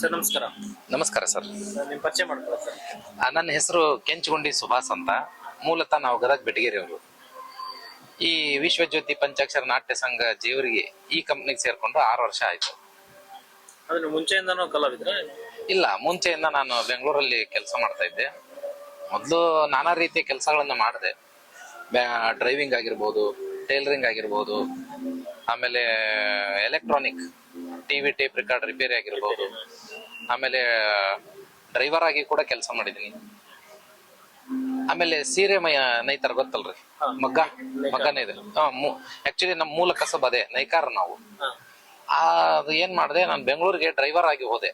Sir ನಮಸ್ಕಾರ. ನಮಸ್ಕಾರ sir. ನಿಮ್ಮ ಪರಿಚಯ ಮಾಡ್ಕೊಳ್ಳಿ ಸರ್. ನನ್ನ ಹೆಸರು ಕೆಂಚಗುಂಡಿ ಸುಭಾಸ್ ಅಂತ. ಮೂಲತಃ ನಾವು ಗದಗ ಬೆಟಗೇರಿಯವರು. ಈ ವಿಶ್ವಜ್ಯೋತಿ ಪಂಚಾಕ್ಷರ ನಾಟ್ಯ ಸಂಘ ಜೇವರಿಗೆ ಈ ಕಂಪ್ನಿಗೆ ಸೇರ್ಕೊಂಡು 6 ವರ್ಷ ಆಯ್ತು. ಅಂದ್ರೆ ಮುಂಚೆಯಿಂದನೂ ಕಲಾವಿದ್ರ? ಇಲ್ಲ, ಮುಂಚೆಯಿಂದ ನಾನು ಬೆಂಗಳೂರಲ್ಲಿ ಕೆಲಸ ಮಾಡ್ತಾ ಇದ್ದೆ. ಮೊದಲು ನಾನಾ ರೀತಿಯ ಕೆಲಸಗಳನ್ನ ಮಾಡಿದೆ. ಡ್ರೈವಿಂಗ್ ಆಗಿರ್ಬೋದು, ಟೈಲರಿಂಗ್ ಆಗಿರ್ಬೋದು, ಆಮೇಲೆ electronic TV tape record repair ಆಗಿರ್ಬೋದು, ಆಮೇಲೆ ಡ್ರೈವರ್ ಆಗಿ ಕೂಡ ಕೆಲಸ ಮಾಡಿದೀನಿ. ಆಮೇಲೆ ಸೀರೆ ನೈತರ ಗೊತ್ತಲ್ರಿ, ಮಗ್ಗನೇ ಇದೆ. ಆಕ್ಚುಲಿ ನಮ್ಮ ಮೂಲ ಕಸಬ್ ಅದೇ, ನೈಕಾರ ನಾವು. ಅದು ಏನ್ ಮಾಡಿದೆ, ನಾನು ಬೆಂಗಳೂರಿಗೆ ಡ್ರೈವರ್ ಆಗಿ ಹೋದೆ.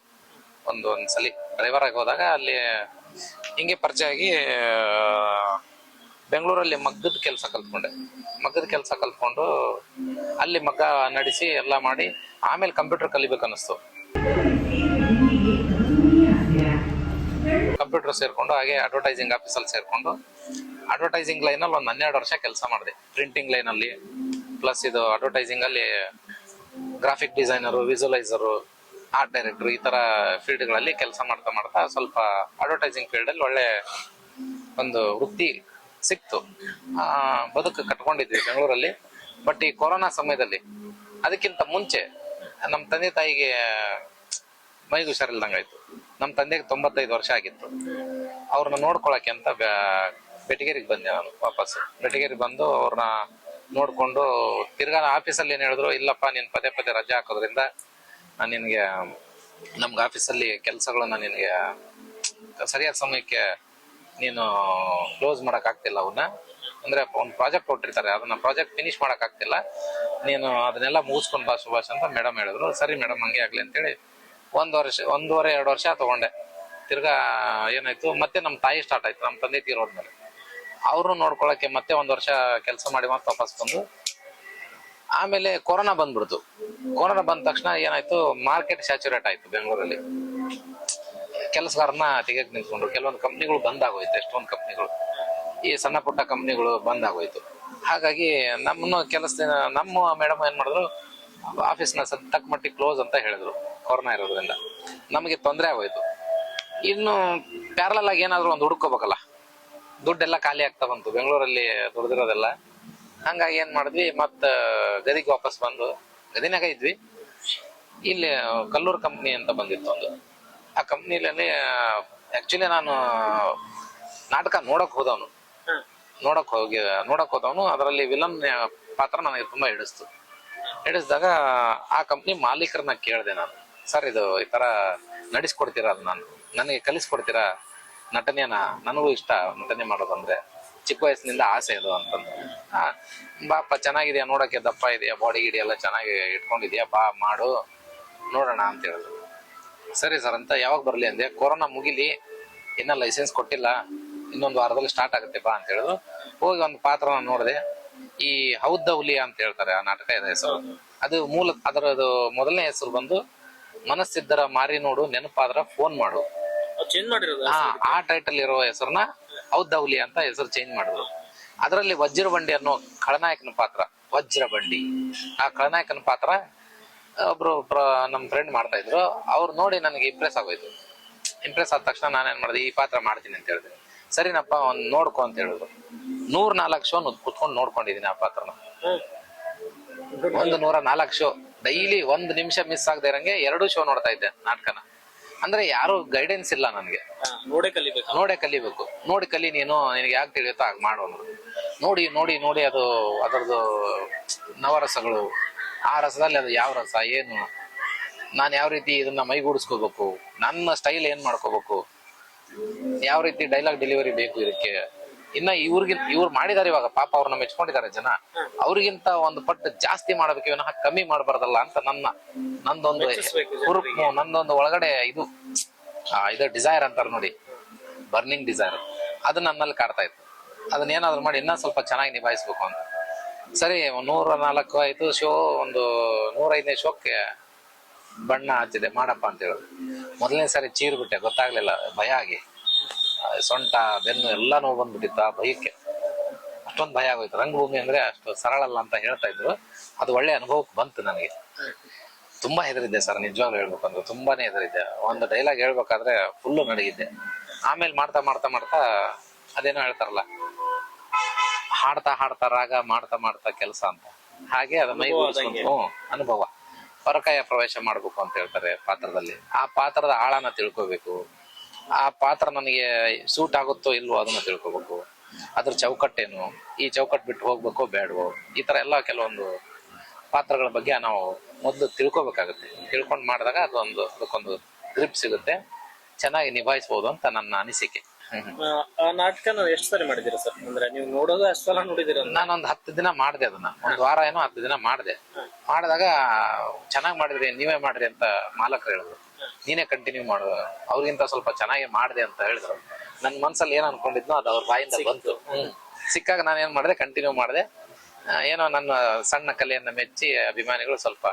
ಒಂದ್ಸಲಿ ಡ್ರೈವರ್ ಆಗಿ ಹೋದಾಗ ಅಲ್ಲಿ ಹಿಂಗೆ ಪರಿಚಯ ಆಗಿ ಬೆಂಗಳೂರಲ್ಲಿ ಮಗ್ಗದ ಕೆಲಸ ಕಲ್ತ್ಕೊಂಡು ಅಲ್ಲಿ ಮಗ್ಗ ನಡೆಸಿ ಎಲ್ಲ ಮಾಡಿ ಆಮೇಲೆ ಕಂಪ್ಯೂಟರ್ ಕಲಿಬೇಕು ಅನ್ನಿಸ್ತು. ಕಂಪ್ಯೂಟರ್ ಸೇರ್ಕೊಂಡು ಹಾಗೆ ಅಡ್ವರ್ಟೈಸಿಂಗ್ ಆಫೀಸಲ್ಲಿ ಸೇರ್ಕೊಂಡು ಅಡ್ವರ್ಟೈಸಿಂಗ್ ಲೈನಲ್ಲಿ ಒಂದು 12 ವರ್ಷ ಕೆಲಸ ಮಾಡಿದೆ. ಪ್ರಿಂಟಿಂಗ್ ಲೈನಲ್ಲಿ ಪ್ಲಸ್ ಇದು ಅಡ್ವರ್ಟೈಸಿಂಗ್ ಅಲ್ಲಿ ಗ್ರಾಫಿಕ್ ಡಿಸೈನರು, ವಿಜುವಲೈಸರು, ಆರ್ಟ್ ಡೈರೆಕ್ಟರ್ ಈ ತರ ಫೀಲ್ಡ್ಗಳಲ್ಲಿ ಕೆಲಸ ಮಾಡ್ತಾ ಸ್ವಲ್ಪ ಅಡ್ವರ್ಟೈಸಿಂಗ್ ಫೀಲ್ಡಲ್ಲಿ ಒಳ್ಳೆ ಒಂದು ವೃತ್ತಿ ಸಿಕ್ತು. ಬದುಕು ಕಟ್ಕೊಂಡಿದ್ವಿ ಬೆಂಗಳೂರಲ್ಲಿ. ಬಟ್ ಈ ಕೊರೋನಾ ಸಮಯದಲ್ಲಿ, ಅದಕ್ಕಿಂತ ಮುಂಚೆ ನಮ್ಮ ತಂದೆ ತಾಯಿಗೆ ಮೈಗೆ ಹುಷಾರಿಲ್ದಂಗಾಯ್ತು. ನಮ್ಮ ತಂದೆಗೆ 95 ವರ್ಷ ಆಗಿತ್ತು. ಅವ್ರನ್ನ ನೋಡ್ಕೊಳಕ್ಕೆ ಅಂತ ಬೆಟಗೇರಿಗೆ ಬಂದೆ ನಾನು. ವಾಪಸ್ ಬೆಟಗೇರಿಗೆ ಬಂದು ಅವ್ರನ್ನ ನೋಡ್ಕೊಂಡು ತಿರ್ಗಾ ಆಫೀಸಲ್ಲಿ ಏನ್ ಹೇಳಿದ್ರು, ಇಲ್ಲಪ್ಪ ನೀನ್ ಪದೇ ರಜೆ ಹಾಕೋದ್ರಿಂದ ನಾನು ನಿನ್ಗೆ ನಮ್ಗೆ ಆಫೀಸಲ್ಲಿ ಕೆಲಸಗಳನ್ನ ನಿನ್ಗೆ ಸರಿಯಾದ ಸಮಯಕ್ಕೆ ನೀನು ಕ್ಲೋಸ್ ಮಾಡಕ್ ಆಗ್ತಿಲ್ಲ. ಅಂದ್ರೆ ಒಂದು ಪ್ರಾಜೆಕ್ಟ್ ಕೊಟ್ಟಿರ್ತಾರೆ, ಅದನ್ನ ಪ್ರಾಜೆಕ್ಟ್ ಫಿನಿಶ್ ಮಾಡಕ್ ಆಗ್ತಿಲ್ಲ, ನೀನು ಅದನ್ನೆಲ್ಲ ಮುಗಿಸ್ಕೊಂಡು ಬಾ ಸುಭಾಷ್ ಅಂತ ಮೇಡಮ್ ಹೇಳಿದ್ರು. ಸರಿ ಮೇಡಮ್, ಹಂಗೆ ಆಗ್ಲಿ ಅಂತೇಳಿ 1.5-2 ವರ್ಷ ತಗೊಂಡೆ. ತಿರ್ಗಾ ಏನಾಯ್ತು, ಮತ್ತೆ ನಮ್ಮ ತಾಯಿ ಸ್ಟಾರ್ಟ್ ಆಯ್ತು. ನಮ್ಮ ತಂದೆ ತೀರೋದ್ಮೇಲೆ ಅವ್ರನ್ನು ನೋಡ್ಕೊಳಕ್ಕೆ ಮತ್ತೆ 1 ವರ್ಷ ಕೆಲಸ ಮಾಡಿ ಮತ್ತೆ ವಾಪಸ್ ಬಂದು, ಆಮೇಲೆ ಕೊರೋನಾ ಬಂದ್ಬಿಡ್ತು. ಕೊರೋನಾ ಬಂದ ತಕ್ಷಣ ಏನಾಯ್ತು, ಮಾರ್ಕೆಟ್ ಸ್ಯಾಚುರೇಟ್ ಆಯ್ತು ಬೆಂಗಳೂರಲ್ಲಿ. ಕೆಲಸಗಾರನ್ನ ತೆಗೆಕ್ ನಿಂತ್ಕೊಂಡ್ರು. ಕೆಲವೊಂದು ಕಂಪ್ನಿಗಳು ಬಂದ್ ಆಗೋಯ್ತು, ಎಷ್ಟೊಂದು ಕಂಪ್ನಿಗಳು, ಈ ಸಣ್ಣ ಪುಟ್ಟ ಕಂಪ್ನಿಗಳು ಬಂದ್ ಆಗೋಯ್ತು. ಹಾಗಾಗಿ ನಮ್ಮ ಕೆಲಸದಿಂದ ನಮ್ಮ ಮೇಡಮ್ ಏನ್ ಮಾಡಿದ್ರು, ಆಫೀಸ್ನ ತಕ್ಕ ಮಟ್ಟಿಗೆ ಕ್ಲೋಸ್ ಅಂತ ಹೇಳಿದ್ರು. ಕೊರೋನಾ ಇರೋದ್ರಿಂದ ನಮಗೆ ತೊಂದರೆ ಆಗೋಯ್ತು. ಇನ್ನು ಪ್ಯಾರಲಲ್ ಆಗಿ ಏನಾದ್ರು ಒಂದು ಹುಡ್ಕೋಬೇಕಲ್ಲ, ದುಡ್ಡೆಲ್ಲ ಖಾಲಿ ಆಗ್ತಾ ಬಂತು ಬೆಂಗಳೂರಲ್ಲಿ ದುಡ್ದಿರೋದೆಲ್ಲ. ಹಂಗಾಗಿ ಏನ್ ಮಾಡಿದ್ವಿ, ಮತ್ತ ಗದಿಗೆ ವಾಪಸ್ ಬಂದು ಗದಿನಾಗ ಇದ್ವಿ. ಇಲ್ಲಿ ಕಲ್ಲೂರು ಕಂಪ್ನಿ ಅಂತ ಬಂದಿತ್ತು ಒಂದು. ಆ ಕಂಪ್ನಿಲಿ ಆಕ್ಚುಲಿ ನಾನು ನಾಟಕ ನೋಡಕ್ ಹೋದವನು. ಅದರಲ್ಲಿ ವಿಲನ್ ಪಾತ್ರ ನನಗೆ ತುಂಬಾ ಹಿಡಿಸ್ದಾಗ ಆ ಕಂಪ್ನಿ ಮಾಲೀಕರನ್ನ ಕೇಳಿದೆ ನಾನು, ಸರ್ ಇದು ಈ ತರ ನಡೆಸ್ಕೊಡ್ತೀರಾ, ಅದು ನನಗೆ ಕಲಿಸ್ಕೊಡ್ತೀರಾ ನಟನೆಯನ್ನ, ನನಗೂ ಇಷ್ಟ ನಟನೆ ಮಾಡೋದಂದ್ರೆ, ಚಿಕ್ಕ ವಯಸ್ಸಿನಿಂದ ಆಸೆ ಇದು ಅಂತಂದು. ಬಾಪ ಚೆನ್ನಾಗಿದೆಯಾ, ನೋಡಕ್ಕೆ ದಪ್ಪ ಇದೆಯಾ, ಬಾಡಿ ಗಿಡಿ ಎಲ್ಲ ಚೆನ್ನಾಗಿ ಇಟ್ಕೊಂಡಿದ್ಯಾ, ಬಾ ಮಾಡು ನೋಡೋಣ ಅಂತ ಹೇಳಿದ್ರು. ಸರಿ ಸರ್ ಅಂತ ಯಾವಾಗ ಬರ್ಲಿ ಅಂದೆ. ಕೊರೋನಾ ಮುಗಿಲಿ, ಇನ್ನ ಲೈಸೆನ್ಸ್ ಕೊಟ್ಟಿಲ್ಲ, ಇನ್ನೊಂದು ವಾರದಲ್ಲಿ ಸ್ಟಾರ್ಟ್ ಆಗುತ್ತೆ ಬಾ ಅಂತ ಹೇಳಿದ್ರು. ಹೋಗಿ ಒಂದು ಪಾತ್ರನ ನೋಡಿದೆ. ಈ ಹೌದೌಲಿ ಅಂತ ಹೇಳ್ತಾರೆ ಆ ನಾಟಕ ಹೆಸರು. ಅದು ಅದರದು ಮೊದಲನೇ ಹೆಸರು ಬಂದು ಮನಸ್ಸಿದ್ದರ ಮಾರಿ ನೋಡು, ನೆನಪಾದ್ರ ಫೋನ್ ಮಾಡು. ಆ ಟೈಟಲ್ ಇರೋ ಹೆಸರನ್ನ ಹೌದೌಲಿ ಅಂತ ಹೆಸರು ಚೇಂಜ್ ಮಾಡಿದ್ರು. ಅದರಲ್ಲಿ ವಜ್ರಬಂಡಿ ಅನ್ನೋ ಖಳನಾಯಕನ ಪಾತ್ರ, ವಜ್ರಬಂಡಿ ಆ ಖಳನಾಯಕನ ಪಾತ್ರ ಒಬ್ರು ನಮ್ ಫ್ರೆಂಡ್ ಮಾಡ್ತಾ ಇದ್ರು. ಅವ್ರು ನೋಡಿ ನನಗೆ ಇಂಪ್ರೆಸ್ ಆಗೋಯ್ತು. ಇಂಪ್ರೆಸ್ ಆದ ತಕ್ಷಣ ನಾನೇನ್ ಮಾಡಿದೆ, ಈ ಪಾತ್ರ ಮಾಡ್ತೀನಿ ಅಂತ ಹೇಳಿದೆ. ಸರಿನಪ್ಪ, ಒಂದ್ ನೋಡ್ಕೊ ಅಂತ ಹೇಳಿದ್ರು. 104 ಶೋ ಕುತ್ಕೊಂಡು ನೋಡ್ಕೊಂಡಿದೀನಿ ಆ ಪಾತ್ರನ. 104 ಶೋ ಡೈಲಿ 1 ನಿಮಿಷ ಮಿಸ್ ಆಗದೆ ಇರಂಗೆ 2 ಶೋ ನೋಡ್ತಾ ಇದ್ದೆ ನಾಟಕನ. ಅಂದ್ರೆ ಯಾರು ಗೈಡೆನ್ಸ್ ಇಲ್ಲ ನನಗೆ. ನೋಡೇ ಕಲಿಬೇಕು. ನೋಡಿ ಕಲಿ ನೀನು, ನಿನಗೆ ಯಾಕೆ ತಿಳಿಯುತ್ತೋ ಹಾಗೆ ಮಾಡು. ನೋಡಿ ಅದು ಅದರದ್ದು ನವರಸಗಳು, ಆ ರಸದಲ್ಲಿ ಅದು ಯಾವ ರಸ ಏನು, ನಾನು ಯಾವ ರೀತಿ ಇದನ್ನ ಮೈಗೂಡಿಸ್ಕೋಬೇಕು, ನನ್ನ ಸ್ಟೈಲ್ ಏನ್ ಮಾಡ್ಕೋಬೇಕು, ಯಾವ ರೀತಿ ಡೈಲಾಗ್ ಡೆಲಿವರಿ ಬೇಕು ಇದಕ್ಕೆ. ಇನ್ನ ಇವ್ರು ಮಾಡಿದಾರೆ ಇವಾಗ, ಪಾಪ ಅವ್ರನ್ನ ಮೆಚ್ಕೊಂಡಿದ್ದಾರೆ ಜನ. ಅವ್ರಿಗಿಂತ ಒಂದು ಪಟ್ಟು ಜಾಸ್ತಿ ಮಾಡ್ಬೇಕು, ವಿನಃ ಕಮ್ಮಿ ಮಾಡಬಾರ್ದಲ್ಲ ಅಂತ ನಂದೊಂದು ನಂದೊಂದು ಒಳಗಡೆ ಇದು ಡಿಸೈರ್ ಅಂತಾರೆ ನೋಡಿ, ಬರ್ನಿಂಗ್ ಡಿಸೈರ್, ಅದು ನನ್ನಲ್ಲಿ ಕಾಡ್ತಾ ಇತ್ತು. ಅದನ್ನೇನಾದ್ರು ಮಾಡಿ ಇನ್ನೂ ಸ್ವಲ್ಪ ಚೆನ್ನಾಗಿ ನಿಭಾಯಿಸ್ಬೇಕು ಅಂತ. ಸರಿ, 104 ಆಯ್ತು ಶೋ. ಒಂದು 105ನೇ ಶೋಕ್ಕೆ ಬಣ್ಣ ಹಚ್ಚಿದೆ, ಮಾಡಪ್ಪ ಅಂತ ಹೇಳಿದ್ರು. ಮೊದಲನೇ ಸಾರಿ ಚೀರ್ಬಿಟ್ಟೆ, ಗೊತ್ತಾಗ್ಲಿಲ್ಲ, ಭಯ ಆಗಿ ಸೊಂಟ ಬೆನ್ನು ಎಲ್ಲ ನೋವು ಬಂದ್ಬಿಟ್ಟಿತ್ತು ಆ ಭಯಕ್ಕೆ. ಅಷ್ಟೊಂದು ಭಯ ಆಗೋಯ್ತು. ರಂಗಭೂಮಿ ಅಂದ್ರೆ ಅಷ್ಟು ಸರಳ ಅಲ್ಲ ಅಂತ ಹೇಳ್ತಾ ಇದ್ರು. ಅದು ಒಳ್ಳೆ ಅನುಭವಕ್ಕೆ ಬಂತು ನನಗೆ. ತುಂಬಾ ಹೆದರಿದ್ದೆ ಸರ್, ನಿಜವಾಗ್ಲೂ ಹೇಳ್ಬೇಕಂದ್ರೆ ತುಂಬಾನೇ ಹೆದರಿದ್ದೆ. ಒಂದು ಡೈಲಾಗ್ ಹೇಳ್ಬೇಕಾದ್ರೆ ಫುಲ್ಲು ನಡಗಿದ್ದೆ. ಆಮೇಲೆ ಮಾಡ್ತಾ ಮಾಡ್ತಾ ಮಾಡ್ತಾ ಅದೇನೋ ಹೇಳ್ತಾರಲ್ಲ, ಹಾಡ್ತಾ ಹಾಡ್ತಾ ರಾಗ, ಮಾಡ್ತಾ ಮಾಡ್ತಾ ಕೆಲಸ ಅಂತ, ಹಾಗೆ ಅದು ಮೈಗೂಡಿಸ್ಕೊಂಡು ಅನುಭವ. ಪರಕಾಯ ಪ್ರವೇಶ ಮಾಡ್ಬೇಕು ಅಂತ ಹೇಳ್ತಾರೆ ಪಾತ್ರದಲ್ಲಿ. ಆ ಪಾತ್ರದ ಆಳನ ತಿಳ್ಕೊಬೇಕು, ಆ ಪಾತ್ರ ನನಗೆ ಸೂಟ್ ಆಗುತ್ತೋ ಇಲ್ವೋ ಅದನ್ನ ತಿಳ್ಕೊಬೇಕು, ಅದ್ರ ಚೌಕಟ್ಟೇನು, ಈ ಚೌಕಟ್ಟು ಬಿಟ್ಟು ಹೋಗ್ಬೇಕೋ ಬೇಡವೋ, ಈ ತರ ಎಲ್ಲ ಕೆಲವೊಂದು ಪಾತ್ರಗಳ ಬಗ್ಗೆ ನಾವು ಮೊದಲು ತಿಳ್ಕೊಬೇಕಾಗುತ್ತೆ. ತಿಳ್ಕೊಂಡು ಮಾಡಿದಾಗ ಅದಕ್ಕೊಂದು ಗ್ರಿಪ್ ಸಿಗುತ್ತೆ, ಚೆನ್ನಾಗಿ ನಿಭಾಯಿಸಬಹುದು ಅಂತ ನನ್ನ ಅನಿಸಿಕೆ. ಆ ನಾಟಕನ ಎಷ್ಟು ಸರಿ ಮಾಡಿದ್ದೀರಾ ಸರ್? ಅಂದ್ರೆ ನೀವು ನೋಡೋದು ಅಷ್ಟು ಸಲ ನೋಡಿದ್ದೀರ? ನಾನೊಂದು 10 ದಿನ ಮಾಡಿದೆ ಅದನ್ನ, ಒಂದು ವಾರ ಏನೋ 10 ದಿನ ಮಾಡಿದೆ. ಮಾಡಿದಾಗ ಚೆನ್ನಾಗಿ ಮಾಡಿದ್ರಿ, ನೀವೇ ಮಾಡ್ರಿ ಅಂತ ಮಾಲಕರು ಹೇಳಿದ್ರು. ನೀನೇ ಕಂಟಿನ್ಯೂ ಮಾಡು, ಅವ್ರಿಗಿಂತ ಸ್ವಲ್ಪ ಚೆನ್ನಾಗಿ ಮಾಡಿದೆ ಅಂತ ಹೇಳಿದ್ರು. ನನ್ನ ಮನ್ಸಲ್ಲಿ ಏನ್ ಅನ್ಕೊಂಡಿದ್ನೋ ಅದು ಅವ್ರ ಬಾಯಿಂದ ಬಂತು. ಸಿಕ್ಕಾಗ ನಾನು ಏನ್ ಮಾಡಿದೆ, ಕಂಟಿನ್ಯೂ ಮಾಡಿದೆ. ಏನೋ ನನ್ನ ಸಣ್ಣ ಕಲೆಯನ್ನ ಮೆಚ್ಚಿ ಅಭಿಮಾನಿಗಳು ಸ್ವಲ್ಪ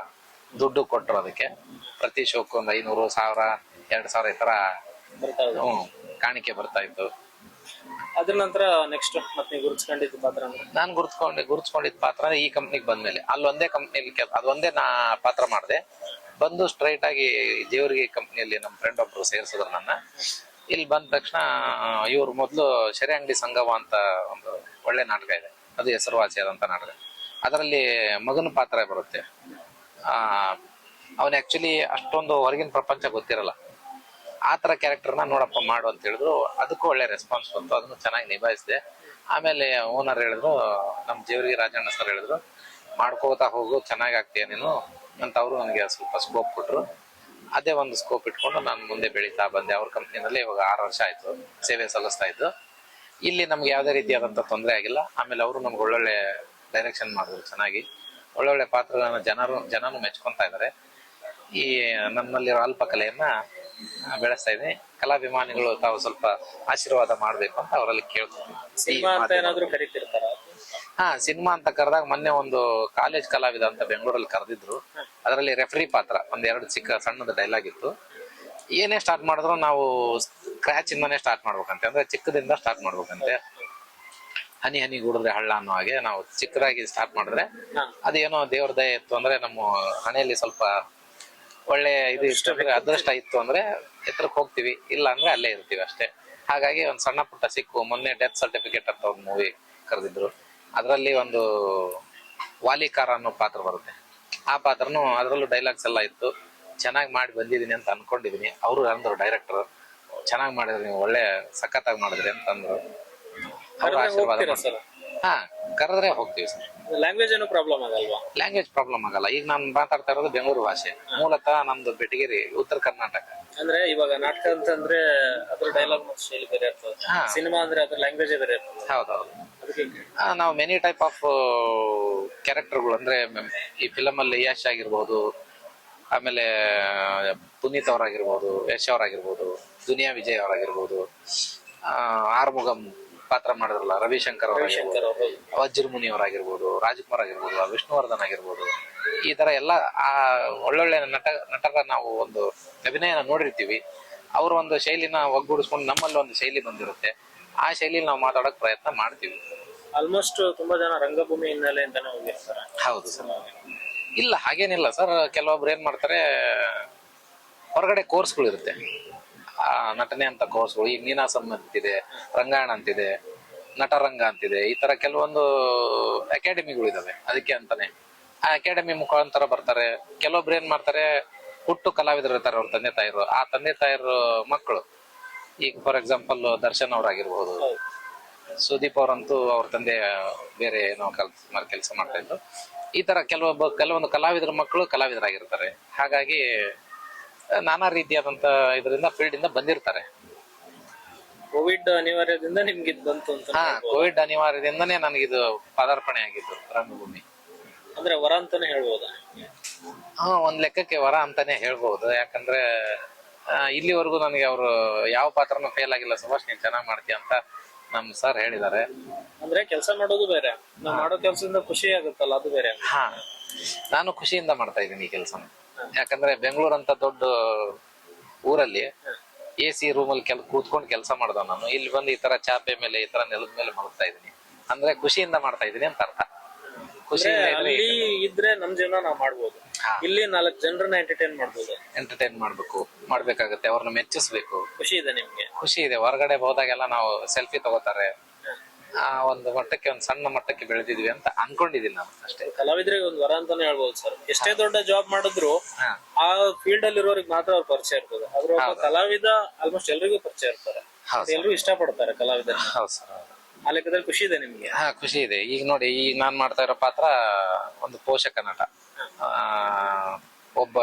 ದುಡ್ಡು ಕೊಟ್ಟರು. ಅದಕ್ಕೆ ಪ್ರತಿ ಶೋಕ್ ಒಂದು 500, 1000, 2000 ಈ ತರ ಕಾಣಿಕೆ ಬರ್ತಾ ಇತ್ತು. ಅದ್ರ ನಂತರ ನೆಕ್ಸ್ಟ್ ಮತ್ತೆ ಗುರುತಿಸ್ಕೊಂಡಿದ್ದು ಪಾತ್ರ ನಾನು ಗುರುತಿಸ್ಕೊಂಡಿದ್ದ ಪಾತ್ರ ಈ ಕಂಪ್ನಿಗೆ ಬಂದ್ಮೇಲೆ, ಅಲ್ಲಿ ಒಂದೇ ಕಂಪ್ನಿಯಲ್ಲಿ ಅದೊಂದೇ ನಾ ಪಾತ್ರ ಮಾಡಿದೆ. ಬಂದು ಸ್ಟ್ರೈಟ್ ಆಗಿ ಜೇವರ್ಗಿ ಕಂಪ್ನಿಯಲ್ಲಿ ನಮ್ಮ ಫ್ರೆಂಡ್ ಒಬ್ರು ಸೇರಿಸಿದ್ರು ನನ್ನ. ಇಲ್ಲಿ ಬಂದ ತಕ್ಷಣ ಇವ್ರು ಮೊದಲು ಶೆರೆ ಅಂಗಡಿ ಸಂಗವ ಅಂತ ಒಂದು ಒಳ್ಳೆ ನಾಟಕ ಇದೆ, ಅದು ಹೆಸರುವಾಸಿಯಾದಂತ ನಾಟಕ. ಅದರಲ್ಲಿ ಮಗನ ಪಾತ್ರ ಬರುತ್ತೆ. ಅವನ್ ಆಕ್ಚುಲಿ ಅಷ್ಟೊಂದು ಹೊರಗಿನ ಪ್ರಪಂಚ ಗೊತ್ತಿರಲ್ಲ. ಆ ತರ ಕ್ಯಾರೆಕ್ಟರ್ನ ನೋಡಪ್ಪ ಮಾಡು ಅಂತ ಹೇಳಿದ್ರು. ಅದಕ್ಕೂ ಒಳ್ಳೆ ರೆಸ್ಪಾನ್ಸ್ ಬಂತು, ಅದನ್ನು ಚೆನ್ನಾಗಿ ನಿಭಾಯಿಸಿದೆ. ಆಮೇಲೆ ಓನರ್ ಹೇಳಿದ್ರು, ನಮ್ಮ ಜೇವರ್ಗಿ ರಾಜಣ್ಣ ಸರ್ ಹೇಳಿದ್ರು, ಮಾಡ್ಕೋತಾ ಹೋಗು, ಚೆನ್ನಾಗಿ ಆಗ್ತೀಯ ನೀನು ಅಂತ. ಅವರು ನನಗೆ ಸ್ವಲ್ಪ ಸ್ಕೋಪ್ ಕೊಟ್ರು. ಅದೇ ಒಂದು ಸ್ಕೋಪ್ ಇಟ್ಕೊಂಡು ನಾನು ಮುಂದೆ ಬೆಳೀತಾ ಬಂದೆ. ಅವ್ರ ಕಂಪ್ನಿನಲ್ಲಿ ಇವಾಗ 6 ವರ್ಷ ಆಯ್ತು ಸೇವೆ ಸಲ್ಲಿಸ್ತಾ ಇದ್ದು. ಇಲ್ಲಿ ನಮ್ಗೆ ಯಾವುದೇ ರೀತಿಯಾದಂಥ ತೊಂದರೆ ಆಗಿಲ್ಲ. ಆಮೇಲೆ ಅವರು ನಮ್ಗೆ ಒಳ್ಳೊಳ್ಳೆ ಡೈರೆಕ್ಷನ್ ಮಾಡಿದ್ರು, ಚೆನ್ನಾಗಿ ಒಳ್ಳೊಳ್ಳೆ ಪಾತ್ರಗಳನ್ನ ಜನನು ಮೆಚ್ಕೊಂತಾ ಇದ್ದಾರೆ. ಈ ನನ್ನಲ್ಲಿರೋ ಅಲ್ಪ ಕಲೆಯನ್ನ ಬೆಳೆಸ್ತಾ ಇದ್ದೀನಿ. ಕಲಾಭಿಮಾನಿಗಳು ತಾವು ಸ್ವಲ್ಪ ಆಶೀರ್ವಾದ ಮಾಡ್ಬೇಕು ಅಂತ ಅವರಲ್ಲಿ ಕೇಳ್ತೀನಿ. ಹಾ, ಸಿನಿಮಾ ಅಂತ ಕರೆದಾಗ ಮೊನ್ನೆ ಒಂದು ಕಾಲೇಜ್ ಕಲಾವಿದ ಅಂತ ಬೆಂಗಳೂರಲ್ಲಿ ಕರೆದಿದ್ರು. ಅದರಲ್ಲಿ ರೆಫ್ರಿ ಪಾತ್ರ, ಒಂದ್ 2 ಚಿಕ್ಕ ಸಣ್ಣದ ಡೈಲಾಗ್ ಇತ್ತು. ಏನೇ ಸ್ಟಾರ್ಟ್ ಮಾಡಿದ್ರು ನಾವು ಸ್ಕ್ರಾಚ್ ಇಂದಾನೆ ಸ್ಟಾರ್ಟ್ ಮಾಡ್ಬೇಕಂತೆ, ಅಂದ್ರೆ ಚಿಕ್ಕದಿಂದ ಸ್ಟಾರ್ಟ್ ಮಾಡ್ಬೇಕಂತೆ. ಹನಿ ಹನಿ ಗುಡಿದ್ರೆ ಹಳ್ಳ ಅನ್ನೋ ಹಾಗೆ ನಾವು ಚಿಕ್ಕದಾಗಿ ಸ್ಟಾರ್ಟ್ ಮಾಡಿದ್ರೆ ಅದೇನೋ ದೇವ್ರ ದಯೆ ಇತ್ತು ಅಂದ್ರೆ, ನಮ್ಮ ಹಣೆಯಲ್ಲಿ ಸ್ವಲ್ಪ ಒಳ್ಳೆ ಇದು ಇಷ್ಟ ಅದೃಷ್ಟ ಇತ್ತು ಅಂದ್ರೆ ಎತ್ತರಕ್ಕೆ ಹೋಗ್ತೀವಿ, ಇಲ್ಲ ಅಂದ್ರೆ ಅಲ್ಲೇ ಇರ್ತೀವಿ ಅಷ್ಟೇ. ಹಾಗಾಗಿ ಒಂದ್ ಸಣ್ಣ ಪುಟ್ಟ ಸಿಕ್ಕು. ಮೊನ್ನೆ ಡೆತ್ ಸರ್ಟಿಫಿಕೇಟ್ ಅಂತ ಒಂದು ಮೂವಿ ಕರೆದಿದ್ರು. ಅದರಲ್ಲಿ ಒಂದು ವಾಲಿಕಾರ ಅನ್ನೋ ಪಾತ್ರ ಬರುತ್ತೆ. ಆ ಪಾತ್ರನು ಅದರಲ್ಲೂ ಡೈಲಾಗ್ಸ್ ಎಲ್ಲ ಇತ್ತು. ಚೆನ್ನಾಗಿ ಮಾಡಿ ಬಂದಿದ್ದೀನಿ ಅಂತ ಅನ್ಕೊಂಡಿದೀನಿ. ಅವರು ಅಂದ್ರು ಡೈರೆಕ್ಟರ್, ಚೆನ್ನಾಗಿ ಮಾಡಿದ್ರಿ ನೀವು, ಒಳ್ಳೆ ಸಖತ್ತಾಗಿ ಮಾಡಿದ್ರಿ ಅಂತ ಅಂದ್ರು. ಅವ್ರ ಆಶೀರ್ವಾದ. ಹಾ, ಕರೆದ್ರೆ ಹೋಗ್ತೀವಿ ಸರ್. ಲ್ಯಾಂಗ್ವೇಜ್ ಏನೋ ಪ್ರಾಬ್ಲಮ್ ಆಗಲ್ವಾ? ಲ್ಯಾಂಗ್ವೇಜ್ ಪ್ರಾಬ್ಲಮ್ ಆಗಲ್ಲ. ಈಗ ನಾನು ಮಾತಾಡ್ತಾ ಇರೋದು ಬೆಂಗಳೂರು ಭಾಷೆ. ಮೂಲತಃ ನಮ್ದು ಬೆಟಗೇರಿ, ಉತ್ತರ ಕರ್ನಾಟಕ. ಅಂದ್ರೆ ಇವಾಗ ನಾಟಕ ಅಂತಂದ್ರೆ ಅದ್ರ ಡೈಲಾಗ್ ಮತ್ತು ಶೈಲಿ ಬೇರೆ ಇರ್ತದೆ, ಸಿನಿಮಾ ಅಂದ್ರೆ ಅದ್ರ ಲ್ಯಾಂಗ್ವೇಜ್ ಬೇರೆ ಇರ್ತದೆ. ಹೌದೌದು. ನಾವು ಮೆನಿ ಟೈಪ್ ಆಫ್ ಕ್ಯಾರೆಕ್ಟರ್ಗಳು, ಅಂದ್ರೆ ಈ ಫಿಲಮ್ ಅಲ್ಲಿ ಯಶ್ ಆಗಿರ್ಬೋದು, ಆಮೇಲೆ ಪುನೀತ್ ಅವರಾಗಿರ್ಬೋದು, ಯಶ್ ಅವರಾಗಿರ್ಬೋದು, ದುನಿಯಾ ವಿಜಯ್ ಅವರಾಗಿರ್ಬೋದು, ಆರ್ಮುಗಂ ಪಾತ್ರ ಮಾಡಿದ್ರಲ್ಲ ರವಿಶಂಕರ್ ಅವರಾಗಿರ್ಬೋದು, ವಜ್ರಮುನಿ ಅವರಾಗಿರ್ಬೋದು, ರಾಜ್ಕುಮಾರ್ ಆಗಿರ್ಬೋದು, ವಿಷ್ಣುವರ್ಧನ್ ಆಗಿರ್ಬೋದು, ಈ ತರ ಎಲ್ಲ ಒಳ್ಳೊಳ್ಳೆ ನಟರ ನಾವು ಒಂದು ಅಭಿನಯನ ನೋಡಿರ್ತೀವಿ. ಅವ್ರ ಒಂದು ಶೈಲಿನ ಒಗ್ಗೂಡಿಸ್ಕೊಂಡು ನಮ್ಮಲ್ಲಿ ಒಂದು ಶೈಲಿ ಬಂದಿರುತ್ತೆ. ಆ ಶೈಲಿ ನಾವು ಮಾತಾಡೋಕ್ ಪ್ರಯತ್ನ ಮಾಡ್ತೀವಿ. ಆಲ್ಮೋಸ್ಟ್ ತುಂಬಾ ಜನ ರಂಗಭೂಮಿ ಹಿನ್ನೆಲೆ ಅಂತಾನೆ ಹೋಗಿರ್ತಾರೆ. ಹೌದು ಸರ್. ಇಲ್ಲ ಹಾಗೇನಿಲ್ಲ ಸರ್, ಕೆಲವೊಬ್ರು ಏನ್ ಮಾಡ್ತಾರೆ, ಹೊರಗಡೆ ಕೋರ್ಸ್ಗಳು ಇರುತ್ತೆ, ನಟನೆ ಅಂತ ಕೋರ್ಸ್ಗಳು. ಈಗ ನೀನಾಸಂ ಅಂತಿದೆ, ರಂಗಾಯಣ ಅಂತಿದೆ, ನಟರಂಗ ಅಂತಿದೆ, ಈ ತರ ಕೆಲವೊಂದು ಅಕಾಡೆಮಿಗಳು ಇದಾವೆ. ಅದಕ್ಕೆ ಅಂತಾನೆ ಆ ಅಕಾಡೆಮಿ ಮುಖಾಂತರ ಬರ್ತಾರೆ. ಕೆಲವೊಬ್ರು ಏನ್ ಮಾಡ್ತಾರೆ, ಹುಟ್ಟು ಕಲಾವಿದರು ಇರ್ತಾರೆ, ಅವ್ರ ತಂದೆ ತಾಯಿರು. ಆ ತಂದೆ ತಾಯಿರು ಮಕ್ಕಳು, ಈಗ ಫಾರ್ ಎಕ್ಸಾಂಪಲ್ ದರ್ಶನ್ ಅವ್ರಾಗಿರ್ಬೋದು, ಸುದೀಪ್ ಅವ್ರಂತೂ ಅವ್ರ ತಂದೆ ಬೇರೆ ಏನೋ ಕೆಲಸ ಮಾಡ್ತಾ ಇದ್ರು. ಈ ತರ ಕೆಲವೊಂದು ಕಲಾವಿದರ ಮಕ್ಕಳು ಕಲಾವಿದರಾಗಿರ್ತಾರೆ. ಹಾಗಾಗಿ ನಾನಾ ರೀತಿಯಾದಂತ ಇದರಿಂದ ಫೀಲ್ಡ್ ಇಂದ ಬಂದಿರ್ತಾರೆ. ಕೋವಿಡ್ ಅನಿವಾರ್ಯದಿಂದ ನಿಮ್ಗೆ ಇದು ಬಂತು ಅಂತ? ಹಾ, ಕೋವಿಡ್ ಅನಿವಾರ್ಯದಿಂದನೇ ನನಗಿದು ಪದಾರ್ಪಣೆ ಆಗಿದ್ದು ರಂಗಭೂಮಿ. ಅಂದ್ರೆ ವರ ಅಂತಾನೆ ಹೇಳ್ಬೋದಾ? ಹಾ, ಒಂದ್ ಲೆಕ್ಕಕ್ಕೆ ವರ ಅಂತಾನೆ ಹೇಳ್ಬಹುದು. ಯಾಕಂದ್ರೆ ಇಲ್ಲಿವರೆಗೂ ನನಗೆ ಅವರು ಯಾವ ಪಾತ್ರನೂ ಫೇಲ್ ಆಗಿಲ್ಲ. ಸುಭಾಷ್, ನೀನ್ ಚೆನ್ನಾಗ್ ಮಾಡ್ತೀಯ ಅಂತ ನಮ್ ಸರ್ ಹೇಳಿದ್ದಾರೆ. ಅಂದ್ರೆ ಕೆಲಸ ಮಾಡೋದು ಬೇರೆ, ನಾವು ಮಾಡೋ ಕೆಲಸದಿಂದ ಖುಷಿ ಆಗುತ್ತಲ್ಲ, ಅದು ಬೇರೆ. ಹಾ, ನಾನು ಖುಷಿಯಿಂದ ಮಾಡ್ತಾ ಇದ್ದೀನಿ ಈ ಕೆಲಸನ. ಯಾಕಂದ್ರೆ ಬೆಂಗಳೂರು ಅಂತ ದೊಡ್ಡ ಊರಲ್ಲಿ AC ರೂಮಲ್ಲಿ ಕೂತ್ಕೊಂಡು ಕೆಲಸ ಮಾಡ್ದವ್ ನಾನು. ಇಲ್ಲಿ ಬಂದು ಈ ತರ ಚಾಪೆ ಮೇಲೆ, ಈ ತರ ನೆಲದ ಮೇಲೆ ಮಲಗ್ತಾ ಇದೀನಿ ಅಂದ್ರೆ ಖುಷಿಯಿಂದ ಮಾಡ್ತಾ ಇದೀನಿ ಅಂತ ಅರ್ಥ. ಖುಷಿಯಿಂದ ಇದ್ರೆ ಅಲ್ಲಿ ಇದ್ರೆ ನಮ್ ಜೀವನ ನಾವ್ ಮಾಡ್ಬೋದು. ಹಾ. ಇಲ್ಲಿ 4 ಜನರನ್ನ ಎಂಟರ್ಟೈನ್ ಮಾಡ್ಬೋದು. ಎಂಟರ್ಟೈನ್ ಮಾಡ್ಬೇಕಾಗತ್ತೆ, ಅವ್ರನ್ನ ಮೆಚ್ಚಿಸ್ಬೇಕು. ಖುಷಿ ಇದೆ ನಿಮ್ಗೆ? ಖುಷಿ ಇದೆ. ಹೊರಗಡೆ ಹೋದಾಗೆಲ್ಲ ನಾವು ಸೆಲ್ಫಿ ತಗೋತಾರೆ, ಒಂದು ಮಟ್ಟಕ್ಕೆ ಒಂದು ಸಣ್ಣ ಮಟ್ಟಕ್ಕೆ ಬೆಳೆದಿದ್ವಿ ಅಂತ ಅನ್ಕೊಂಡಿದೀನಿ ನಾನು ಅಷ್ಟೇ. ಕಲಾವಿದ್ರಿಗೆ ಒಂದು ವರ ಅಂತಾನೆ ಹೇಳ್ಬೋದು ಸರ್. ಎಷ್ಟೇ ದೊಡ್ಡ ಜಾಬ್ ಮಾಡಿದ್ರು ಹಾ. ಆ ಫೀಲ್ಡ್ ಅಲ್ಲಿ ಇರೋರಿಗೆ ಮಾತ್ರ ಅವ್ರ ಪರಿಚಯ ಇರ್ತದೆ. ಆದ್ರೆ ಒಬ್ಬ ಕಲಾವಿದ ಆಲ್ಮೋಸ್ಟ್ ಎಲ್ರಿಗೂ ಪರಿಚಯ ಇರ್ತಾರೆ, ಎಲ್ರು ಇಷ್ಟ ಪಡ್ತಾರೆ ಕಲಾವಿದ. ಹೌದು ಸರ್. ಆ ಲೆಕ್ಕದಲ್ಲಿ ಖುಷಿ ಇದೆ ನಿಮ್ಗೆ? ಹಾ, ಖುಷಿ ಇದೆ. ಈಗ ನೋಡಿ, ಈಗ ನಾನ್ ಮಾಡ್ತಾ ಇರೋ ಪಾತ್ರ ಒಂದು ಪೋಷಕ ನಟ. ಒಬ್ಬ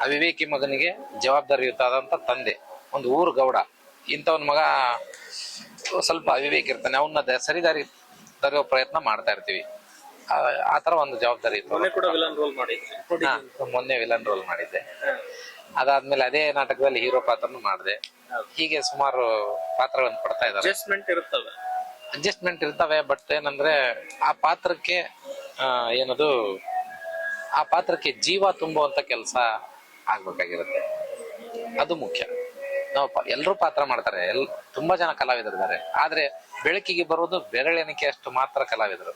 ಅವಿವೇಕಿ ಮಗನಿಗೆ ಜವಾಬ್ದಾರಿಯುತವಾದಂತ ತಂದೆ, ಒಂದು ಊರು ಗೌಡ. ಇಂಥವನ್ ಮಗ ಸ್ವಲ್ಪ ಅವಿವೇಕ ಇರ್ತಾನೆ, ಅವನ್ನ ಸರಿದಾರಿ ತರೋ ಪ್ರಯತ್ನ ಮಾಡ್ತಾ ಇರ್ತೀವಿ. ಆತರ ಒಂದು ಜವಾಬ್ದಾರಿ ಇತ್ತು. ಮೊನ್ನೆ ವಿಲನ್ ರೋಲ್ ಮಾಡಿದ್ದೆ. ಅದಾದ್ಮೇಲೆ ಅದೇ ನಾಟಕದಲ್ಲಿ ಹೀರೋ ಪಾತ್ರನು ಮಾಡಿದೆ. ಹೀಗೆ ಸುಮಾರು ಪಾತ್ರಗಳನ್ನು ಕೊಡ್ತಾ ಇದ್ದಾರೆ. ಅಡ್ಜಸ್ಟ್ಮೆಂಟ್ ಇರ್ತವೆ. ಬಟ್ ಏನಂದ್ರೆ ಆ ಪಾತ್ರಕ್ಕೆ ಆ ಪಾತ್ರಕ್ಕೆ ಜೀವ ತುಂಬುವಂತ ಕೆಲಸ ಆಗ್ಬೇಕಾಗಿರುತ್ತೆ. ಅದು ಮುಖ್ಯ. ನಾವು ಎಲ್ಲರೂ ಪಾತ್ರ ಮಾಡ್ತಾರೆ, ತುಂಬಾ ಜನ ಕಲಾವಿದರಿದ್ದಾರೆ. ಆದ್ರೆ ಬೆಳಕಿಗೆ ಬರೋದು ಬೆರಳೆಣಿಕೆ ಅಷ್ಟು ಮಾತ್ರ ಕಲಾವಿದರು.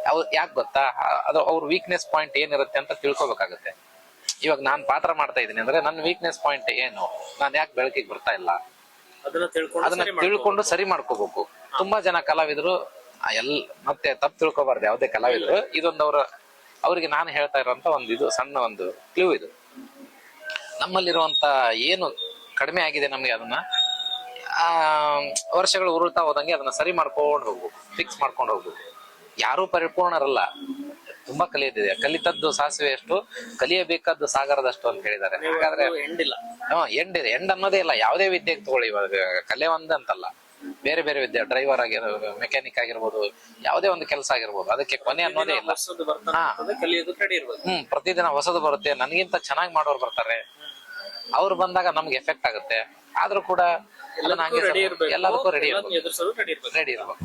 ಅವ್ರು ಯಾಕೆ ಗೊತ್ತಾ, ಅದು ಅವ್ರ ವೀಕ್ನೆಸ್ ಪಾಯಿಂಟ್ ಏನಿರುತ್ತೆ ಅಂತ ತಿಳ್ಕೊಬೇಕಾಗತ್ತೆ. ಇವಾಗ ನಾನ್ ಪಾತ್ರ ಮಾಡ್ತಾ ಇದ್ದೀನಿ ಅಂದ್ರೆ ನನ್ನ ವೀಕ್ನೆಸ್ ಪಾಯಿಂಟ್ ಏನು, ನಾನು ಯಾಕೆ ಬೆಳಕಿಗೆ ಬರ್ತಾ ಇಲ್ಲ, ಅದನ್ನ ತಿಳ್ಕೊಂಡು ಸರಿ ಮಾಡ್ಕೋಬೇಕು. ತುಂಬಾ ಜನ ಕಲಾವಿದರು ಮತ್ತೆ ತಪ್ಪು ತಿಳ್ಕೊಬಾರ್ದು ಯಾವುದೇ ಕಲಾವಿದರು. ಇದೊಂದು ಅವ್ರಿಗೆ ನಾನು ಹೇಳ್ತಾ ಇರೋಂತ ಇದು ಸಣ್ಣ ಒಂದು ಕ್ಲೂ. ಇದು ನಮ್ಮಲ್ಲಿರುವಂತ ಏನು ಕಡಿಮೆ ಆಗಿದೆ ನಮ್ಗೆ, ಅದನ್ನ ವರ್ಷಗಳು ಉರುಳ್ತಾ ಹೋದಂಗೆ ಅದನ್ನ ಸರಿ ಮಾಡ್ಕೊಂಡು ಹೋಗ್ಬೇಕು, ಫಿಕ್ಸ್ ಮಾಡ್ಕೊಂಡು ಹೋಗ್ಬೇಕು. ಯಾರೂ ಪರಿಪೂರ್ಣರಲ್ಲ, ತುಂಬಾ ಕಲಿಯೋದಿದೆ. ಕಲಿತದ್ದು ಸಾಸಿವೆ ಅಷ್ಟು, ಕಲಿಯಬೇಕಾದ್ದು ಸಾಗರದಷ್ಟು ಅಂತ ಹೇಳಿದ್ದಾರೆ. ಹಾಗಾದ್ರೆ ಎಂಡ್ ಇದೆ. ಎಂಡ್ ಅನ್ನೋದೇ ಇಲ್ಲ. ಯಾವುದೇ ವಿದ್ಯೆಗೆ ತಗೊಳ್ಳಿ, ಇವಾಗ ಕಲೆ ಒಂದಂತಲ್ಲ, ಬೇರೆ ಬೇರೆ ವಿದ್ಯೆ, ಡ್ರೈವರ್ ಆಗಿರ್ಬೋದು, ಮೆಕ್ಯಾನಿಕ್ ಆಗಿರ್ಬೋದು, ಯಾವುದೇ ಒಂದು ಕೆಲಸ ಆಗಿರ್ಬೋದು, ಅದಕ್ಕೆ ಕೊನೆ ಅನ್ನೋದೇ ಇಲ್ಲ. ಪ್ರತಿದಿನ ಹೊಸದು ಬರುತ್ತೆ. ನನಗಿಂತ ಚೆನ್ನಾಗಿ ಮಾಡೋರು ಬರ್ತಾರೆ. ಅವ್ರು ಬಂದಾಗ ನಮ್ಗೆ ಎಫೆಕ್ಟ್ ಆಗುತ್ತೆ. ಆದ್ರೂ ಕೂಡ ಎಲ್ಲದಕ್ಕೂ ರೆಡಿ ಇರ್ಬೇಕು.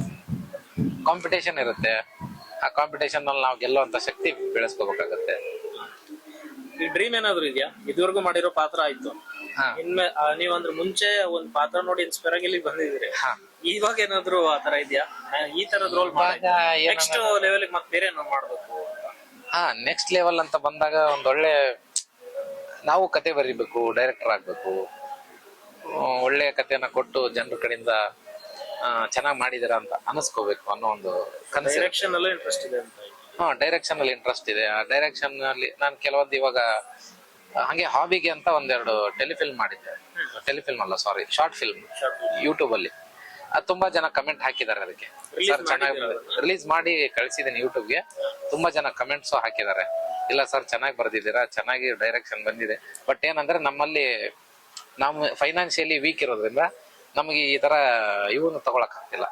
ಕಾಂಪಿಟೇಷನ್ ಇರುತ್ತೆ. ಆ ಕಾಂಪಿಟೇಷನ್ ನಲ್ಲಿ ನಾವು ಗೆಲ್ಲುವಂತ ಶಕ್ತಿ ಬೆಳೆಸ್ಕೋಬೇಕಾಗತ್ತೆ. ಈ ಡ್ರೀಮ್ ಏನಾದ್ರು ಇದೆಯಾ? ಇದುವರೆಗೂ ಮಾಡಿರೋ ಪಾತ್ರ ಆಯ್ತು, ನೀವಂದ್ರೆ ಮುಂಚೆ ಒಂದ್ ಪಾತ್ರ ನೋಡಿ ಇನ್ಸ್ಪೈರ್ ಆಗಿ ಇಲ್ಲಿ ಬಂದಿದ್ದೀರಿ. ಇವಾಗ ಏನಾದ್ರು ಆತರ ಇದೆಯಾ, ಈ ತರದ ರೋಲ್ ನೆಕ್ಸ್ಟ್ ಲೆವೆಲ್ ಮತ್ತೆ ಬೇರೆ ಏನಾದ್ರು ಮಾಡ್ಬೇಕು? ನೆಕ್ಸ್ಟ್ ಲೆವೆಲ್ ಅಂತ ಬಂದಾಗ ಒಂದೊಳ್ಳೆ ನಾವು ಕತೆ ಬರೀಬೇಕು, ಡೈರೆಕ್ಟರ್ ಆಗ್ಬೇಕು. ಒಳ್ಳೆ ಕಥೆಯನ್ನ ಕೊಟ್ಟು ಜನರ ಕಡೆಯಿಂದ ಚೆನ್ನಾಗಿ ಮಾಡಿದಿರ ಅಂತ ಅನಿಸ್ಕೋಬೇಕು ಅನ್ನೋ ಒಂದು ಕನಸು. ಡೈರೆಕ್ಷನ್ ಅಲ್ಲಿ ಇಂಟ್ರೆಸ್ಟ್ ಇದೆ ಅಂತ? ಡೈರೆಕ್ಷನ್ ಅಲ್ಲಿ ಇಂಟ್ರೆಸ್ಟ್ ಇದೆ. ಆ ಡೈರೆಕ್ಷನ್ ಅಲ್ಲಿ ನಾನು ಕೆಲವೊಂದು ಇವಾಗ ಹಂಗೆ ಹಾಬಿಗೆ ಅಂತ ಒಂದೆರಡು ಟೆಲಿಫಿಲ್ಮ್ ಮಾಡಿದ್ದೆ. ಟೆಲಿಫಿಲ್ಮ್ ಅಲ್ಲ, ಸಾರಿ, ಶಾರ್ಟ್ ಫಿಲ್ಮ್ ಯೂಟ್ಯೂಬ್ ಅಲ್ಲಿ. ಅದು ತುಂಬಾ ಜನ ಕಮೆಂಟ್ ಹಾಕಿದ್ದಾರೆ. ಅದಕ್ಕೆ ಸರ್ ಚೆನ್ನಾಗಿ ರಿಲೀಸ್ ಮಾಡಿ ಕಳಿಸಿದ್ದೀನಿ ಯೂಟ್ಯೂಬ್ಗೆ. ತುಂಬಾ ಜನ ಕಮೆಂಟ್ಸ್ ಹಾಕಿದ್ದಾರೆ. ಇಲ್ಲ ಸರ್, ಚೆನ್ನಾಗಿ ಬರ್ದಿದ್ದೀರಾ, ಚೆನ್ನಾಗಿ ಡೈರೆಕ್ಷನ್ ಬಂದಿದೆ. ಬಟ್ ಏನಂದ್ರೆ ನಮ್ಮಲ್ಲಿ ನಾವು ಫೈನಾನ್ಷಿಯಲಿ ವೀಕ್ ಇರೋದ್ರಿಂದ ನಮಗೆ ಈ ತರ ಇವನು ತಗೊಳಕ್ ಆಗ್ತಿಲ್ಲ.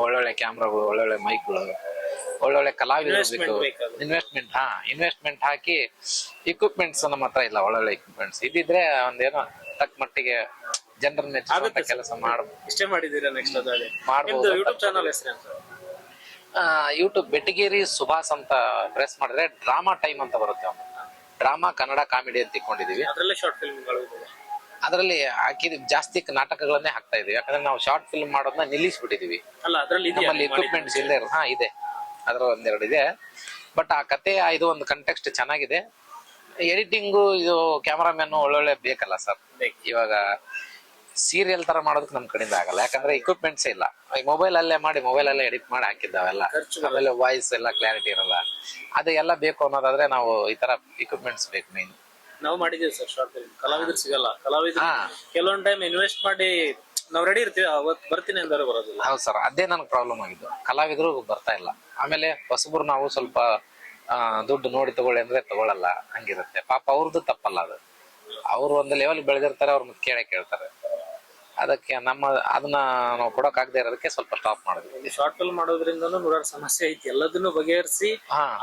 ಒಳ್ಳೊಳ್ಳೆ ಕ್ಯಾಮ್ರಾಗಳು, ಒಳ್ಳೊಳ್ಳೆ ಮೈಕ್ಗಳು, ಒಳ್ಳೊಳ್ಳೆ ಕಲಾವಿದರು ಬೇಕು. ಇನ್ವೆಸ್ಟ್ಮೆಂಟ್ ಹಾಕಿ ಇಕ್ವಿಪ್ಮೆಂಟ್ಸ್ ನಮ್ಮ ಹತ್ರ ಇಲ್ಲ. ಒಳ್ಳೊಳ್ಳೆ ಇಕ್ವಿಪ್ಮೆಂಟ್ಸ್ ಇದ್ದಿದ್ರೆ ಒಂದೇನೋ ತಕ್ಕ ಮಟ್ಟಿಗೆ ಜನರನ್ನ ಮೆಚ್ಚುವಂತ ಕೆಲಸ ಇಷ್ಟೇ ಮಾಡಿದೀರಾ. ನೆಕ್ಸ್ಟ್ ಮಾಡ್ಬೋದು. ಯೂಟ್ಯೂಬ್ ಚಾನಲ್ ಹೆಸರು ಯೂಟ್ಯೂಬ್ ಬೆಟಗೇರಿ ಸುಭಾಸ್ ಅಂತ ಪ್ರೆಸ್ ಮಾಡಿದ್ರೆ ಡ್ರಾಮಾ ಟೈಮ್ ಅಂತ ಬರುತ್ತೆ. ಡ್ರಾಮಾ ಕನ್ನಡ ಕಾಮಿಡಿ ಅಂತ ಇಟ್ಕೊಂಡಿದೀವಿ. ಅದರಲ್ಲೇ ಶಾರ್ಟ್ ಫಿಲ್ಮ್ಗಳು ಅದರಲ್ಲಿ ಜಾಸ್ತಿ ನಾಟಕಗಳನ್ನೇ ಹಾಕ್ತಾ ಇದೀವಿ. ಯಾಕಂದ್ರೆ ನಾವು ಶಾರ್ಟ್ ಫಿಲ್ಮ್ ಮಾಡೋದನ್ನ ನಿಲ್ಲಿಸ್ಬಿಟ್ಟಿದೀವಿ. ನಮ್ಮಲ್ಲಿ ಇಕ್ವಿಪ್ಮೆಂಟ್ಸ್ ಇಲ್ಲದೆ ಇದೆ. ಅದ್ರ ಒಂದೆರಡು ಇದೆ. ಬಟ್ ಆ ಕತೆ ಇದು ಒಂದು ಕಂಟೆಕ್ಸ್ಟ್ ಚೆನ್ನಾಗಿದೆ. ಎಡಿಟಿಂಗು ಇದು ಕ್ಯಾಮರಾಮ್ಯಾನ್ ಒಳ್ಳೊಳ್ಳೆ ಬೇಕಲ್ಲ ಸರ್. ಇವಾಗ ಸೀರಿಯಲ್ ತರ ಮಾಡೋದಕ್ಕೆ ನಮ್ ಕಡೆಯಿಂದ ಆಗಲ್ಲ. ಯಾಕಂದ್ರೆ ಇಕ್ವಿಪ್ಮೆಂಟ್ಸ್ ಇಲ್ಲ. ಮೊಬೈಲ್ ಅಲ್ಲೇ ಮಾಡಿ, ಮೊಬೈಲ್ ಅಲ್ಲೇ ಎಡಿಟ್ ಮಾಡಿ ಹಾಕಿದ್ದಾವೆಲ್ಲ. ಆಮೇಲೆ ವಾಯ್ಸ್ ಎಲ್ಲ ಕ್ಲಾರಿಟಿ ಇರಲ್ಲ. ಅದು ಎಲ್ಲ ಬೇಕು ಅನ್ನೋದಾದ್ರೆ ನಾವು ಈ ತರ ಇಕ್ವಿಪ್ಮೆಂಟ್ಸ್ ಬೇಕು. ಮೇನ್ ನಾವು ಮಾಡಿದೀವಿ ಸರ್ ಶಾರ್ಟ್ ಫಿಲ್ಮ್. ಕಲಾವಿದ್ರು ಸಿಗಲ್ಲ. ಕಲಾವಿದ್ರು ಕೆಲವೊಂದ್ ಟೈಮ್ ಇನ್ವೆಸ್ಟ್ ಮಾಡಿ ನಾವ್ ರೆಡಿ ಇರ್ತೀವಿ, ಅವತ್ತು ಬರ್ತೀನಿ ಅಂದ್ರೆ ಬರೋದಿಲ್ಲ. ಹೌದು ಸರ್, ಅದೇ ನನಗೆ ಪ್ರಾಬ್ಲಮ್ ಆಗಿದ್ದು. ಕಲಾವಿದ್ರು ಬರ್ತಾ ಇಲ್ಲ. ಆಮೇಲೆ ಹೊಸಬ್ರು ನಾವು ಸ್ವಲ್ಪ ದುಡ್ಡು ನೋಡಿ ತಗೊಳ್ಳಿ ಅಂದ್ರೆ ತಗೊಳಲ್ಲ, ಹಂಗಿರುತ್ತೆ. ಪಾಪ ಅವ್ರದ್ದು ತಪ್ಪಲ್ಲ ಅದು. ಅವ್ರು ಒಂದು ಲೆವೆಲ್ ಬೆಳೆದಿರ್ತಾರೆ, ಅವ್ರನ್ನ ಕೇಳ್ತಾರೆ. ಅದಕ್ಕೆ ಅದನ್ನ ನಾವು ಕೊಡಕ್ ಆಗದೆ ಇರೋದಕ್ಕೆ ಸ್ವಲ್ಪ ಸ್ಟಾಪ್ ಮಾಡಿದ್ವಿ. ಶಾರ್ಟ್ ಫಿಲ್ಮ್ ಮಾಡೋದ್ರಿಂದ ನೂರಾರು ಸಮಸ್ಯೆ ಐತಿ. ಎಲ್ಲದನ್ನು ಬಗೆಹರಿಸಿ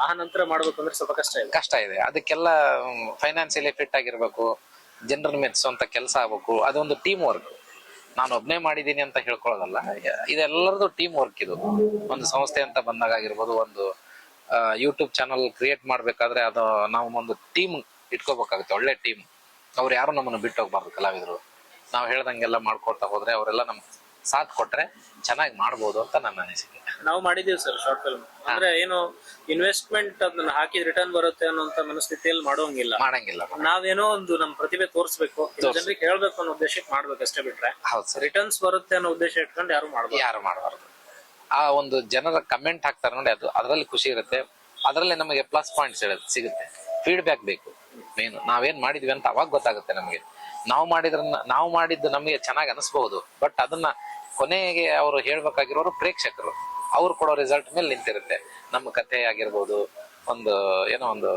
ಆ ನಂತರ ಮಾಡ್ಬೇಕು ಅಂದ್ರೆ ಸ್ವಲ್ಪ ಕಷ್ಟ ಇದೆ. ಅದಕ್ಕೆಲ್ಲ ಫೈನಾನ್ಸಿಯಲಿ ಫಿಟ್ ಆಗಿರ್ಬೇಕು, ಜನರನ್ನ ಮೆಚ್ಚಿಸುವಂತ ಕೆಲಸ ಆಗ್ಬೇಕು. ಅದೊಂದು ಟೀಮ್ ವರ್ಕ್. ನಾನು ಒಬ್ನೇ ಮಾಡಿದೀನಿ ಅಂತ ಹೇಳ್ಕೊಳ್ಳೋದಲ್ಲ, ಇದೆಲ್ಲರದು ಟೀಮ್ ವರ್ಕ್. ಇದು ಒಂದು ಸಂಸ್ಥೆ ಅಂತ ಬಂದಾಗ ಆಗಿರ್ಬೋದು, ಒಂದು ಯೂಟ್ಯೂಬ್ ಚಾನಲ್ ಕ್ರಿಯೇಟ್ ಮಾಡ್ಬೇಕಾದ್ರೆ ಅದು ನಾವು ಒಂದು ಟೀಮ್ ಇಟ್ಕೋಬೇಕಾಗುತ್ತೆ. ಒಳ್ಳೆ ಟೀಮ್. ಅವ್ರು ಯಾರು ನಮ್ಮನ್ನು ಬಿಟ್ಟು ಹೋಗ್ಬಾರ್ದು. ಕಲಾವಿದರು ನಾವು ಹೇಳ್ದಂಗೆಲ್ಲ ಮಾಡ್ಕೊಳ್ತಾ ಹೋದ್ರೆ, ಅವರೆಲ್ಲ ನಮ್ಗೆ ಸಾಥ್ ಕೊಟ್ರೆ ಚೆನ್ನಾಗಿ ಮಾಡ್ಬೋದು ಅಂತ ನನ್ನ ಅನಿಸಿಕೆ. ನಾವು ಮಾಡಿದೀವಿ ಸರ್ ಶಾರ್ಟ್ ಫಿಲ್ಮ್. ಅಂದ್ರೆ ಏನು ಇನ್ವೆಸ್ಟ್ಮೆಂಟ್ ಅದನ್ನ ಹಾಕಿ ರಿಟರ್ನ್ ಬರುತ್ತೆ ಅನ್ನೋಂತ ಮನಸ್ಥಿತಿಯಲ್ಲಿ ಮಾಡೋಂಗಿಲ್ಲ. ಮಾಡಂಗಿಲ್ಲ. ನಾವೇನೋ ಒಂದು ನಮ್ ಪ್ರತಿಭೆ ತೋರಿಸ್ಬೇಕು, ಜನರಿಗೆ ಹೇಳ್ಬೇಕು ಅನ್ನೋ ಉದ್ದೇಶಕ್ಕೆ ಮಾಡ್ಬೇಕು ಅಷ್ಟೇ ಬಿಟ್ರೆ ಹೌದು ಸರ್, ರಿಟರ್ನ್ಸ್ ಬರುತ್ತೆ ಅನ್ನೋ ಉದ್ದೇಶ ಇಟ್ಕೊಂಡು ಯಾರು ಮಾಡ್ಬೋದು. ಯಾರು ಮಾಡಬಾರ್ದು. ಆ ಒಂದು ಜನರ ಕಮೆಂಟ್ ಹಾಕ್ತಾರೆ ನೋಡಿ, ಅದು ಅದರಲ್ಲಿ ಖುಷಿ ಇರುತ್ತೆ. ಅದರಲ್ಲಿ ನಮಗೆ ಪ್ಲಸ್ ಪಾಯಿಂಟ್ಸ್ ಸಿಗುತ್ತೆ. ಫೀಡ್ಬ್ಯಾಕ್ ಬೇಕು ಮೇನ್. ನಾವೇನ್ ಮಾಡಿದ್ವಿ ಅಂತ ಅವಾಗ ಗೊತ್ತಾಗುತ್ತೆ ನಮಗೆ. ನಾವು ಮಾಡಿದ್ದು ನಮಗೆ ಚೆನ್ನಾಗಿ ಅನಿಸ್ಬಹುದು, ಬಟ್ ಅದನ್ನ ಕೊನೆಗೆ ಅವರು ಹೇಳ್ಬೇಕಾಗಿರೋರು ಪ್ರೇಕ್ಷಕರು. ಅವ್ರು ಕೊಡೋ ರಿಸಲ್ಟ್ ಮೇಲೆ ನಿಂತಿರುತ್ತೆ. ನಮ್ಮ ಕಥೆ ಆಗಿರ್ಬೋದು, ಏನೋ ಒಂದು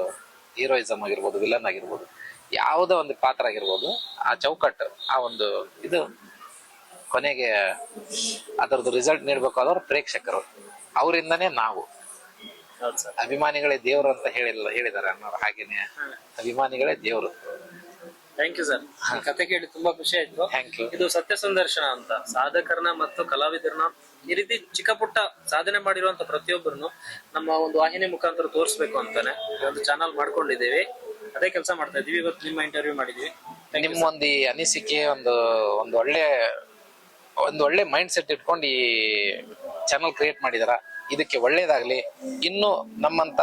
ಹೀರೋಯಿಸಮ್ ಆಗಿರ್ಬೋದು, ವಿಲನ್ ಆಗಿರ್ಬೋದು, ಯಾವುದೋ ಒಂದು ಪಾತ್ರ ಆಗಿರ್ಬೋದು, ಆ ಚೌಕಟ್ಟು, ಆ ಒಂದು ಇದು ಕೊನೆಗೆ ಅದರದ್ದು ರಿಸಲ್ಟ್ ನೀಡ್ಬೇಕಾದವ್ರು ಪ್ರೇಕ್ಷಕರು. ಅವರಿಂದನೇ ನಾವು. ಅಭಿಮಾನಿಗಳೇ ದೇವರು ಅಂತ ಹೇಳಿದ್ದಾರೆ ಅನ್ನೋರು ಹಾಗೇನೆ. ಅಭಿಮಾನಿಗಳೇ ದೇವರು. Thank you sir. ಕತೆ ಕೇಳಿ ತುಂಬಾ ಖುಷಿ ಆಯ್ತು. Thank you. ಇದು ಸತ್ಯ ಸಂದರ್ಶನ ಅಂತ ಸಾಧಕರನ್ನ ಮತ್ತು ಕಲಾವಿದರನ್ನ ಈ ರೀತಿ ಚಿಕ್ಕ ಪುಟ್ಟ ಸಾಧನೆ ಮಾಡಿರುವಂತ ಪ್ರತಿಯೊಬ್ಬರನ್ನು ನಮ್ಮ ಒಂದು ವಾಹಿನಿ ಮುಖಾಂತರ ತೋರಿಸ್ಬೇಕು ಅಂತಾನೆ ಒಂದು ಚಾನಲ್ ಮಾಡ್ಕೊಂಡಿದ್ದೀವಿ. ಅದೇ ಕೆಲಸ ಮಾಡ್ತಾ ಇದೀವಿ. ಇವತ್ತು ನಿಮ್ಮ ಇಂಟರ್ವ್ಯೂ ಮಾಡಿದ್ವಿ. ನಿಮ್ಮ ಒಂದು ಅನಿಸಿಕೆ, ಒಂದು ಒಳ್ಳೆ ಮೈಂಡ್ ಸೆಟ್ ಇಟ್ಕೊಂಡು ಈ ಚಾನಲ್ ಕ್ರಿಯೇಟ್ ಮಾಡಿದಾರ. ಇದಕ್ಕೆ ಒಳ್ಳೇದಾಗ್ಲಿ. ಇನ್ನು ನಮ್ಮಂತ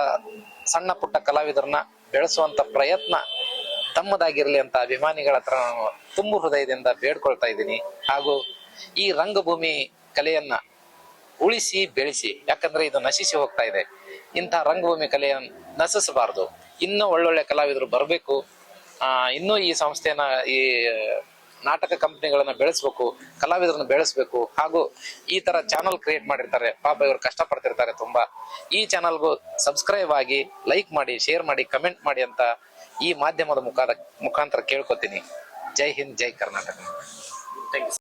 ಸಣ್ಣ ಪುಟ್ಟ ಕಲಾವಿದರನ್ನ ಬೆಳೆಸುವಂತ ಪ್ರಯತ್ನ ತಮ್ಮದಾಗಿರ್ಲಿ ಅಂತ ಅಭಿಮಾನಿಗಳ ಹತ್ರ ನಾನು ತುಂಬು ಹೃದಯದಿಂದ ಬೇಡ್ಕೊಳ್ತಾ ಇದ್ದೀನಿ. ಹಾಗೂ ಈ ರಂಗಭೂಮಿ ಕಲೆಯನ್ನ ಉಳಿಸಿ ಬೆಳೆಸಿ, ಯಾಕಂದ್ರೆ ಇದು ನಶಿಸಿ ಹೋಗ್ತಾ ಇದೆ. ಇಂತಹ ರಂಗಭೂಮಿ ಕಲೆಯನ್ನು ನಶಿಸಬಾರ್ದು. ಇನ್ನೂ ಒಳ್ಳೊಳ್ಳೆ ಕಲಾವಿದರು ಬರಬೇಕು. ಇನ್ನೂ ಈ ಸಂಸ್ಥೆನ, ಈ ನಾಟಕ ಕಂಪನಿಗಳನ್ನ ಬೆಳೆಸ್ಬೇಕು, ಕಲಾವಿದರನ್ನ ಬೆಳೆಸ್ಬೇಕು. ಹಾಗೂ ಈ ತರ ಚಾನಲ್ ಕ್ರಿಯೇಟ್ ಮಾಡಿರ್ತಾರೆ, ಪಾಪ ಇವರು ಕಷ್ಟಪಡ್ತಿರ್ತಾರೆ ತುಂಬಾ. ಈ ಚಾನಲ್ಗೂ ಸಬ್ಸ್ಕ್ರೈಬ್ ಆಗಿ, ಲೈಕ್ ಮಾಡಿ, ಶೇರ್ ಮಾಡಿ, ಕಮೆಂಟ್ ಮಾಡಿ ಅಂತ ಈ ಮಾಧ್ಯಮದ ಮುಖಾಂತರ ಕೇಳ್ಕೊತೀನಿ. ಜೈ ಹಿಂದ್, ಜೈ ಕರ್ನಾಟಕ. Thank you.